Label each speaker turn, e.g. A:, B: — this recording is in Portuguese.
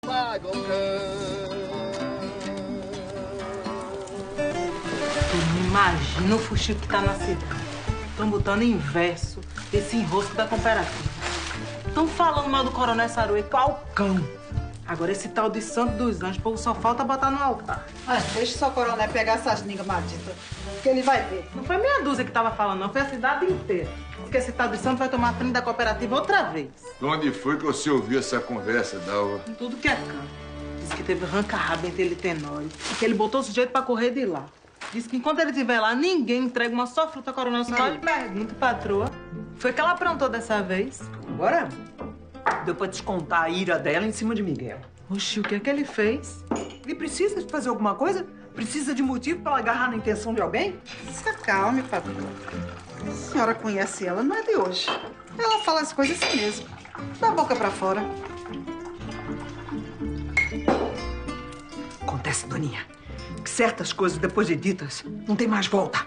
A: paga o cão.
B: Tu não imagina o fuxico que tá na cidade. Estão botando em verso esse enrosco da cooperativa. Estão falando mal do Coronel Saruê qual cão. Agora esse tal de Santo dos Anjos, o povo só falta botar no altar.
C: Mas deixa só o coronel pegar essas línguas malditas, que ele vai ver.
B: Não foi meia dúzia que tava falando, não. Foi a cidade inteira. Porque esse tal de Santo vai tomar frente da cooperativa outra vez.
D: Onde foi que você ouviu essa conversa, Dalva?
B: Em tudo que é canto. Diz que teve arranca-rabo entre ele e Tenório. E que ele botou o sujeito pra correr de lá. Diz que enquanto ele estiver lá, ninguém entrega uma só fruta ao Coronel Saruê. Pergunta, patroa. Foi que ela aprontou dessa vez.
E: Agora, deu pra descontar a ira dela em cima de Miguel.
B: Oxi, o que é que ele fez?
E: Ele precisa de fazer alguma coisa? Precisa de motivo pra ela agarrar na intenção de alguém?
C: Se acalme, patroa. A senhora conhece ela, não é de hoje. Ela fala as coisas assim mesmo. Da boca pra fora.
E: Acontece, Doninha, que certas coisas, depois de ditas, não tem mais volta.